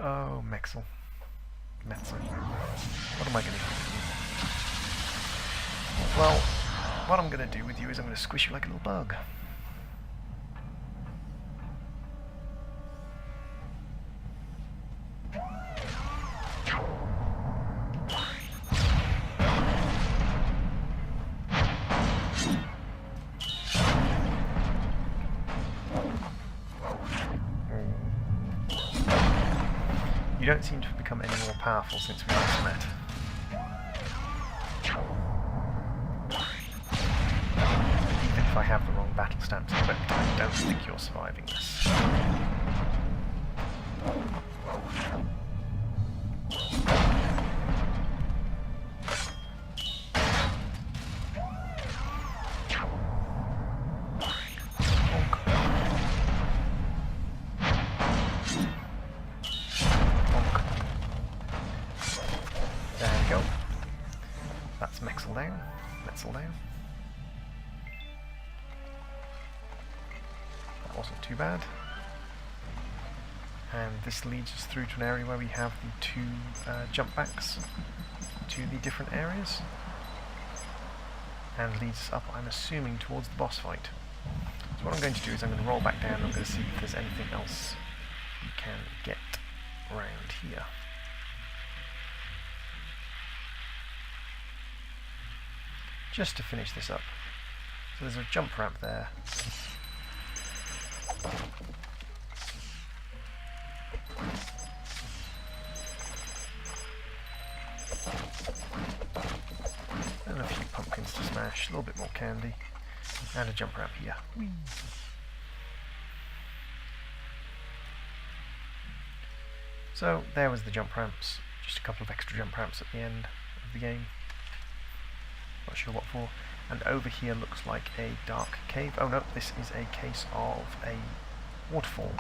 Oh, Mexel. Metzel. What am I going to do with you? Well, what I'm going to do with you is I'm going to squish you like a little bug. You don't seem to have become any more powerful since we last met. Even if I have the wrong battle stamps equipped, I don't think you're surviving this. That wasn't too bad. And this leads us through to an area where we have the two jump backs to the different areas. And leads us up, I'm assuming, towards the boss fight. So what I'm going to do is I'm going to roll back down and I'm going to see if there's anything else we can get around here. Just to finish this up. So there's a jump ramp there. And a few pumpkins to smash, a little bit more candy, and a jump ramp here. Whee! So there was the jump ramps, just a couple of extra jump ramps at the end of the game. Not sure what for. And over here looks like a dark cave. Oh no, this is a case of a waterfall.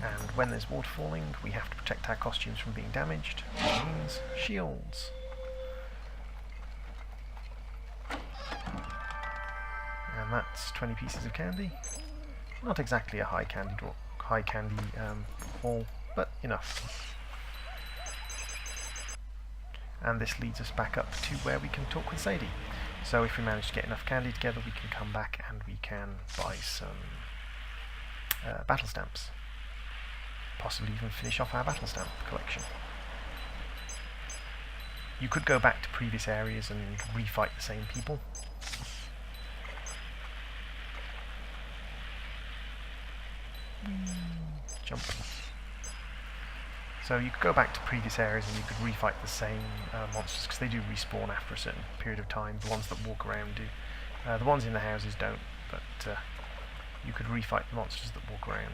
And when there's waterfalling, we have to protect our costumes from being damaged, which means shields. And that's 20 pieces of candy. Not exactly a high candy haul, but enough. And this leads us back up to where we can talk with Sadie. So if we manage to get enough candy together, we can come back and we can buy some battle stamps. Possibly even finish off our battle stamp collection. You could go back to previous areas and refight the same people. Jump. So you could go back to previous areas and you could refight the same monsters, because they do respawn after a certain period of time. The ones that walk around do. The ones in the houses don't, but you could refight the monsters that walk around.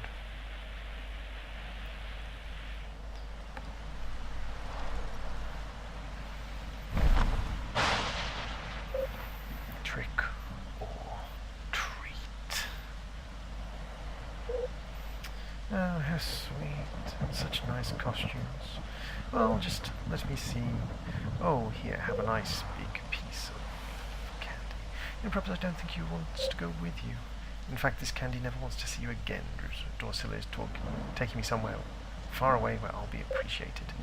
Trick or treat. Oh, how sweet. Such nice costumes. Well, just let me see. Oh, here, have a nice big piece of candy. And perhaps I don't think he wants to go with you. In fact, this candy never wants to see you again. Dorsilla is taking me somewhere far away where I'll be appreciated.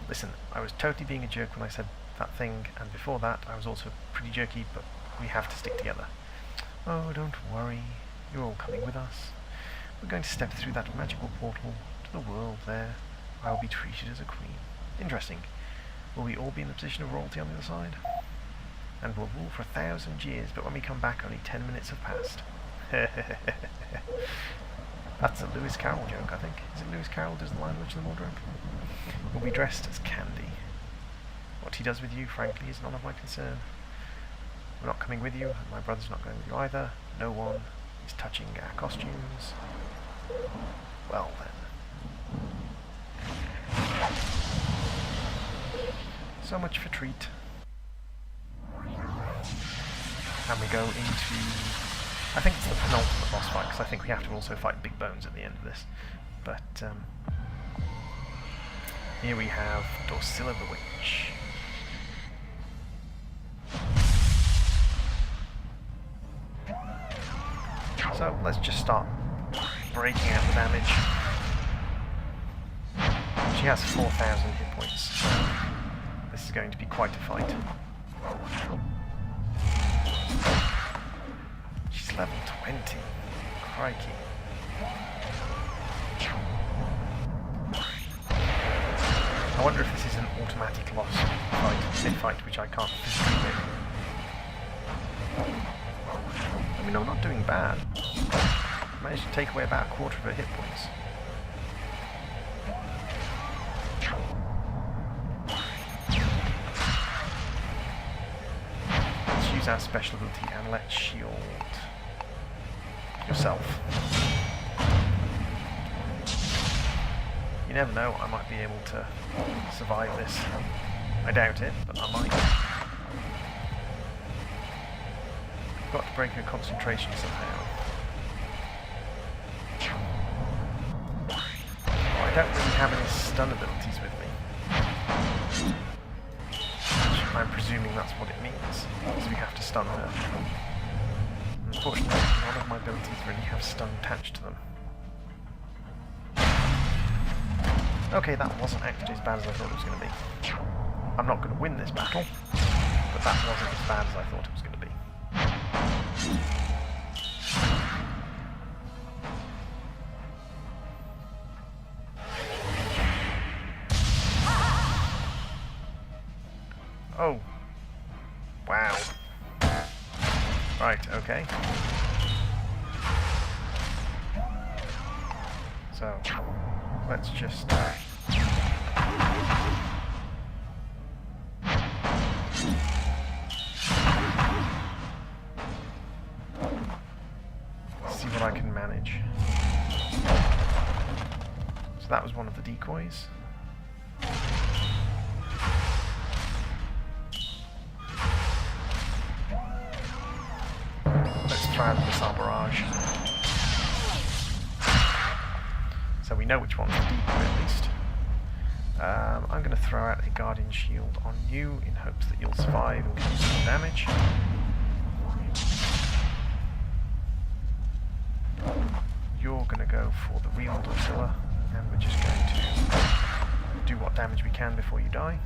Listen, I was totally being a jerk when I said that thing, and before that I was also pretty jerky, but we have to stick together. Oh, don't worry. You're all coming with us. We're going to step through that magical portal to the world there. I will be treated as a queen. Interesting. Will we all be in the position of royalty on the other side? And we'll rule for 1,000 years, but when we come back only 10 minutes have passed. That's a Lewis Carroll joke, I think. Is it Lewis Carroll does the line Witch in the Wardrobe? We'll be dressed as candy. What he does with you, frankly, is none of my concern. We're not coming with you, and my brother's not going with you either. No one is touching our costumes. Well then. So much for treat. And we go into, I think it's the penultimate boss fight, because I think we have to also fight Big Bones at the end of this. But here we have Dorsilla the Witch. So let's just start breaking out the damage. She has 4,000 hit points, so this is going to be quite a fight. She's level 20. Crikey. I wonder if this is an automatic loss fight, which I can't physically win. I mean, I'm not doing bad. I managed to take away about a quarter of her hit points. Let's use our special ability and let's shield yourself. You never know, I might be able to survive this. I doubt it, but I might. I've got to break her concentration somehow. Oh, I don't really have any stun abilities with me. I'm presuming that's what it means, so we have to stun her. Unfortunately, none of my abilities really have stun attached to them. Okay, that wasn't actually as bad as I thought it was going to be. I'm not going to win this battle, but that wasn't as bad as I thought it was going to be. Oh. Wow. Right, okay. So, let's just... see what I can manage. So that was one of the decoys. Let's try the missile barrage. So we know which one's the decoy at least. I'm going to throw out a Guardian Shield on you in hopes that you'll survive and can do some damage. You're going to go for the real Dorsilla, and we're just going to do what damage we can before you die.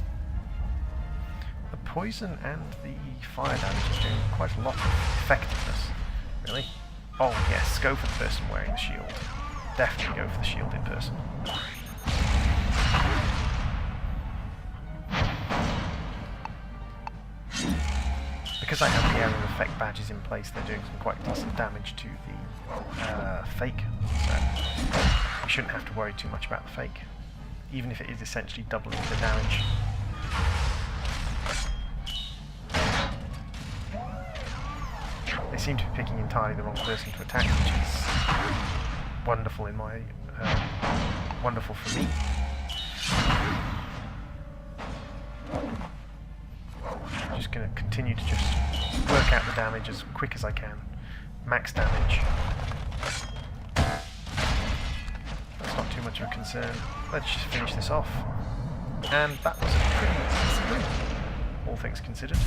The poison and the fire damage is doing quite a lot of effectiveness, really. Oh yes, go for the person wearing the shield. Definitely go for the shielded person. Because I have the area of effect badges in place, they're doing some quite decent damage to the fake, so we shouldn't have to worry too much about the fake, even if it is essentially doubling the damage. They seem to be picking entirely the wrong person to attack, which is wonderful in my wonderful for me. I'm just going to continue to just work out the damage as quick as I can. Max damage. That's not too much of a concern. Let's just finish this off. And that was a pretty easy win, all things considered.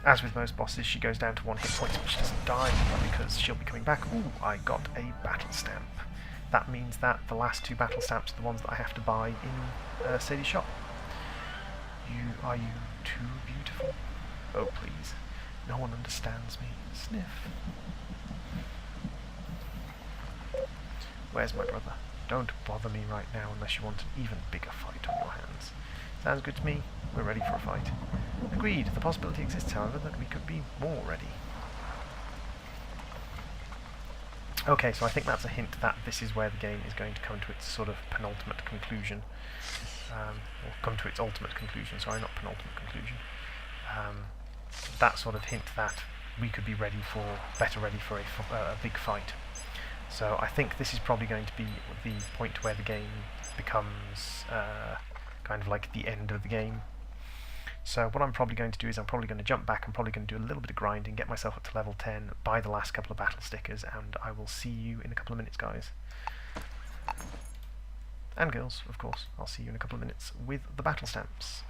As with most bosses, she goes down to 1 hit point, but she doesn't die because she'll be coming back. Ooh, I got a battle stamp. That means that the last 2 battle stamps are the ones that I have to buy in Sadie's shop. Are you too beautiful? Oh please, no one understands me. Sniff. Where's my brother? Don't bother me right now unless you want an even bigger fight on your hands. Sounds good to me. We're ready for a fight. Agreed. The possibility exists, however, that we could be more ready. Okay, so I think that's a hint that this is where the game is going to come to its sort of penultimate conclusion. Or come to its ultimate conclusion, sorry, not penultimate conclusion. That sort of hint that we could be ready for, better ready for a big fight. So I think this is probably going to be the point where the game becomes kind of like the end of the game. So what I'm probably going to do is I'm probably going to jump back, I'm probably going to do a little bit of grinding, get myself up to level 10, buy the last couple of battle stickers, and I will see you in a couple of minutes, guys. And girls, of course. I'll see you in a couple of minutes with the battle stamps.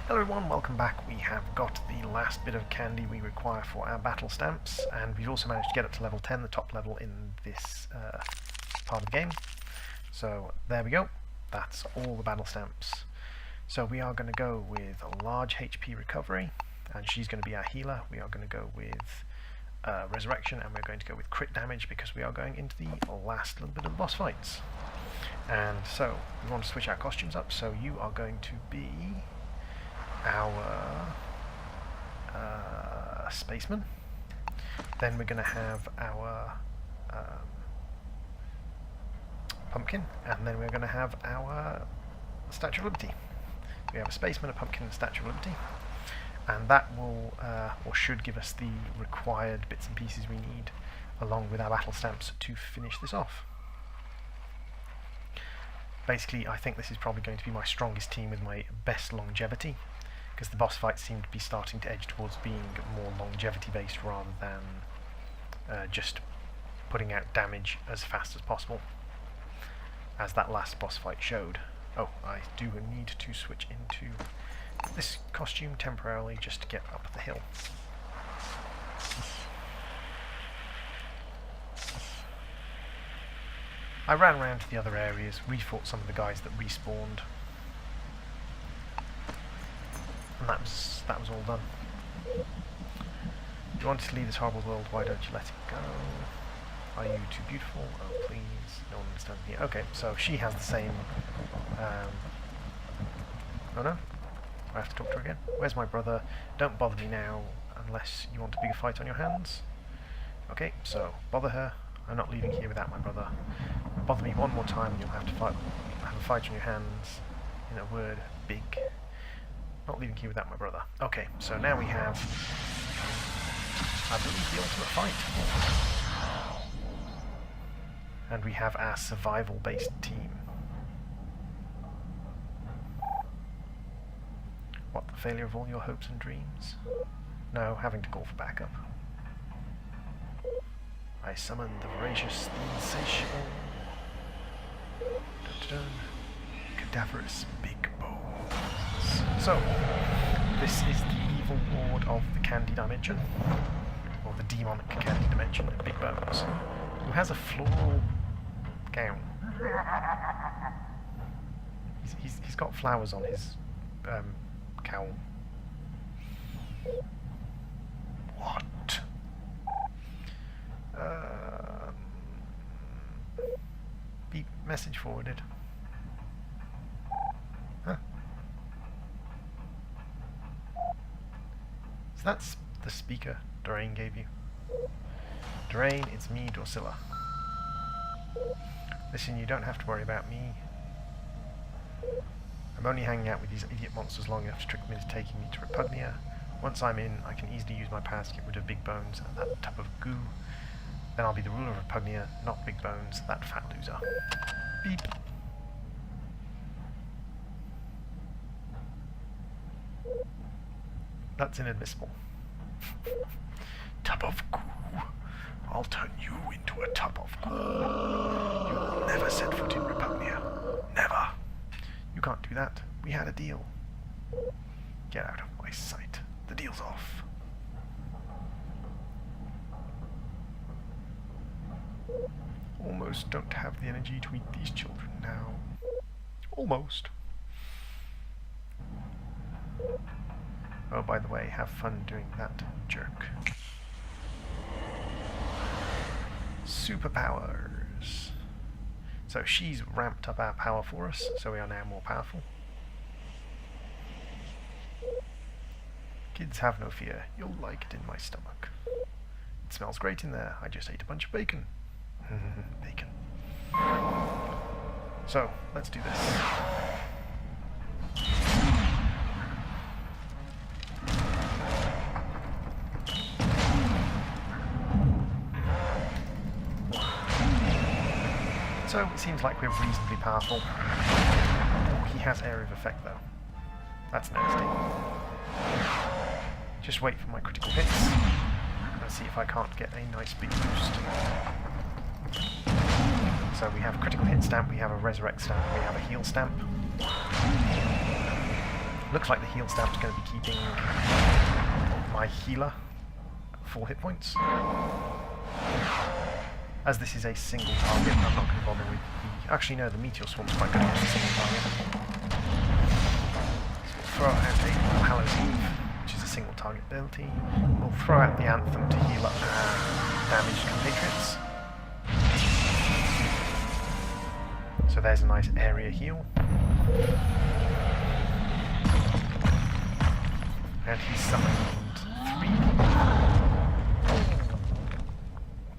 Hello everyone, welcome back. We have got the last bit of candy we require for our battle stamps, and we've also managed to get up to level 10, the top level in this part of the game. So there we go. That's all the battle stamps. So we are going to go with a large HP recovery, and she's going to be our healer. We are going to go with resurrection, and we're going to go with crit damage because we are going into the last little bit of the boss fights. And so we want to switch our costumes up. So you are going to be our spaceman. Then we're going to have our pumpkin, and then we're going to have our Statue of Liberty. We have a spaceman, a pumpkin, and a Statue of Liberty, and that will or should give us the required bits and pieces we need, along with our battle stamps, to finish this off. Basically, I think this is probably going to be my strongest team with my best longevity, because the boss fights seem to be starting to edge towards being more longevity based rather than just putting out damage as fast as possible, as that last boss fight showed. Oh, I do need to switch into this costume temporarily just to get up the hill. I ran around to the other areas, refought some of the guys that respawned, and that was all done. You want to leave this horrible world, why don't you let it go? Are you too beautiful? Oh please, no one understands me. Okay, so she has the same... oh no? I have to talk to her again. Where's my brother? Don't bother me now unless you want a bigger fight on your hands. Okay, so bother her. I'm not leaving here without my brother. Bother me one more time and you'll have to have a fight on your hands. In a word, big. Not leaving here without my brother. Okay, so now we have, I believe, the ultimate fight. And we have our survival-based team. What, the failure of all your hopes and dreams? No, having to call for backup. I summon the voracious, the insatiable, cadaverous big bones. So, this is the evil lord of the candy dimension, or the demonic candy dimension, Big Bones, who has a floral gown. He's got flowers on his cowl. What? Beep, message forwarded. Huh. So that's the speaker Doraine gave you. Doraine, it's me, Dorsilla. Listen, you don't have to worry about me. I'm only hanging out with these idiot monsters long enough to trick them into taking me to Repugnia. Once I'm in, I can easily use my powers to get rid of Big Bones and that tub of goo. Then I'll be the ruler of Repugnia, not Big Bones, that fat loser. Beep. That's inadmissible. Tub of goo. I'll turn you into a tub of goo. You will never set foot in Repugnia. Never. You can't do that. We had a deal. Get out of my sight. The deal's off. Almost don't have the energy to eat these children now. Almost. Oh, by the way, have fun doing that, jerk. Superpowers. So she's ramped up our power for us, so we are now more powerful. Kids, have no fear. You'll like it in my stomach. It smells great in there. I just ate a bunch of bacon. Bacon. So, let's do this. So, it seems like we're reasonably powerful. Oh, he has area of effect though. That's nasty. Just wait for my critical hits. Let's see if I can't get a nice big boost. So we have a critical hit stamp, we have a resurrect stamp, we have a heal stamp. Looks like the heal stamp's going to be keeping my healer at full hit points. As this is a single target, I'm not going to bother with the... Actually no, the Meteor Swarm's quite good against a single target. So we'll throw out a Hallows Eve, which is a single target ability. We'll throw out the Anthem to heal up damaged compatriots. So there's a nice area heal. And he's summoned 3 people.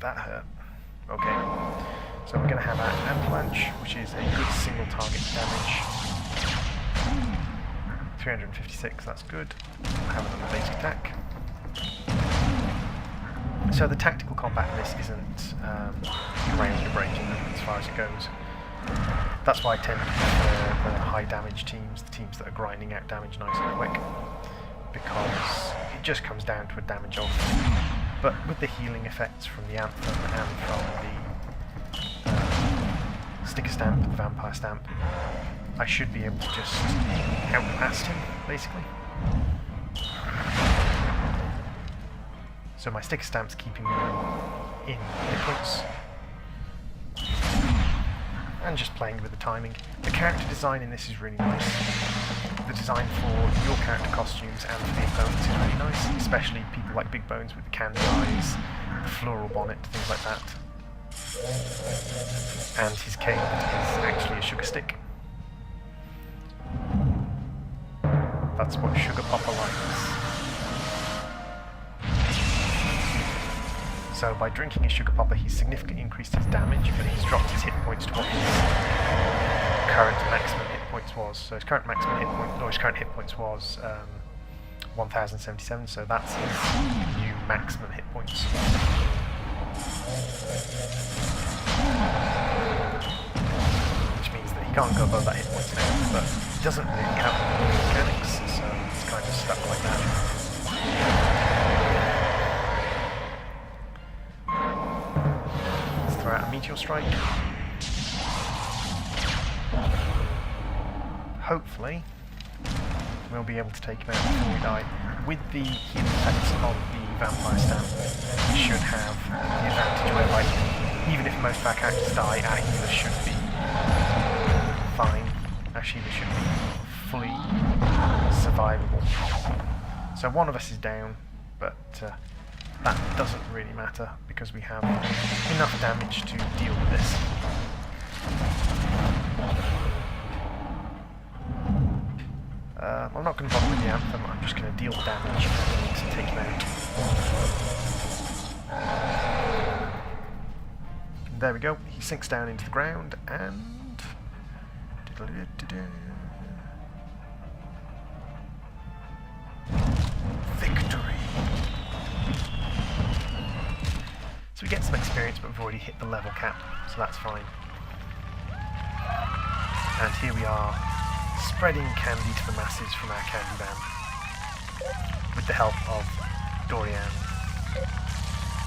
That hurt. Okay. So we're going to have our Avalanche, which is a good single target damage. 356, that's good. We'll have another basic attack. So the tactical combat in this isn't ground breaking as far as it goes. That's why I tend to prefer the high damage teams, the teams that are grinding out damage nice and quick, because it just comes down to a damage of. But with the healing effects from the Anthem and from the Sticker Stamp, the Vampire Stamp, I should be able to just outlast him, basically. So my Sticker Stamp's keeping me in hit points. And just playing with the timing. The character design in this is really nice. The design for your character costumes and for the opponents is really nice, especially people like Big Bones with the candy eyes, the floral bonnet, things like that. And his cape is actually a sugar stick. That's what Sugar Popper likes. So by drinking his Sugar Popper, he's significantly increased his damage, but he's dropped his hit points to what his current maximum hit points was. So his current maximum hit point, or his current hit points was 1077. So that's his new maximum hit points. Which means that he can't go above that hit points now, but he doesn't really have any mechanics, so he's kind of stuck like that. Out a Meteor Strike. Hopefully we'll be able to take him out before we die. With the healing effects of the Vampire Stamp, we should have the advantage whereby even if most of our characters die, our healers should be fine. Actually, they should be fully survivable. So one of us is down, but that doesn't really matter because we have enough damage to deal with this. I'm not going to bother with the Anthem, I'm just going to deal the damage and take him out. And there we go, he sinks down into the ground and... Victory! So we get some experience, but we've already hit the level cap, so that's fine. And here we are, spreading candy to the masses from our candy van, with the help of Dorian.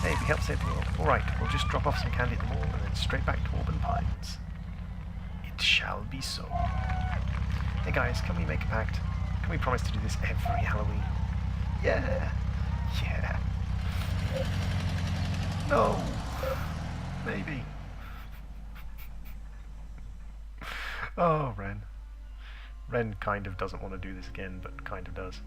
Hey, we helped save the world. Alright, we'll just drop off some candy at the mall, and then straight back to Auburn Pines. It shall be so. Hey guys, can we make a pact? Can we promise to do this every Halloween? Yeah! Yeah! No! Maybe. Oh, Ren. Ren kind of doesn't want to do this again, but kind of does.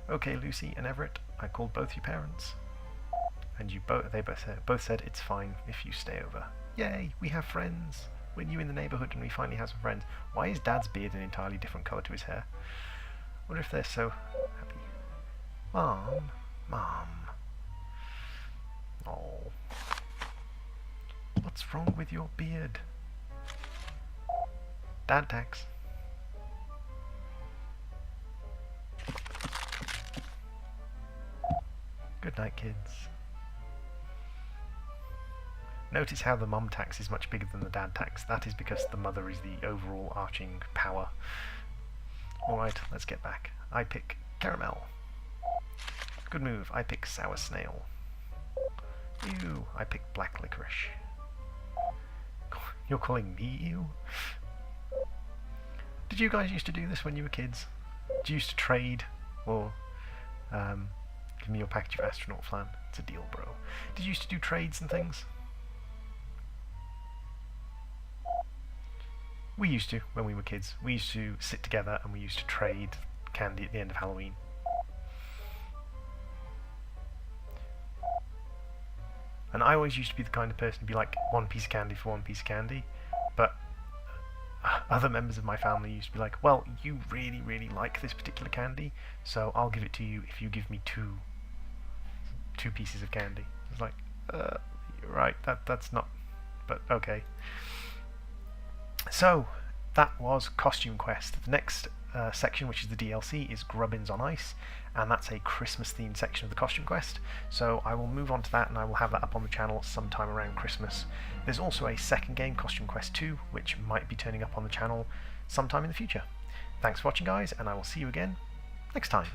Okay, Lucy and Everett, I called both your parents. And they both said it's fine if you stay over. Yay, we have friends! We're new in the neighbourhood and we finally have some friends. Why is Dad's beard an entirely different colour to his hair? I wonder if they're so happy. Mom. Oh. What's wrong with your beard? Dad tax. Good night, kids. Notice how the mum tax is much bigger than the dad tax. That is because the mother is the overall arching power. Alright, let's get back. I pick caramel. Good move. I pick sour snail. Ew. I pick black licorice. You're calling me ew? Did you guys used to do this when you were kids? Did you used to trade or Give me your package of astronaut flan. It's a deal, bro. Did you used to do trades and things? We used to, when we were kids. We used to sit together and we used to trade candy at the end of Halloween. And I always used to be the kind of person to be like, one piece of candy for one piece of candy. But other members of my family used to be like, well, you really, really like this particular candy, so I'll give it to you if you give me two pieces of candy. It's like, you're right, that's not, but okay. So, that was Costume Quest. The next section, which is the DLC, is Grubbins on Ice, and that's a Christmas-themed section of the Costume Quest, so I will move on to that and I will have that up on the channel sometime around Christmas. There's also a second game, Costume Quest 2, which might be turning up on the channel sometime in the future. Thanks for watching, guys, and I will see you again next time.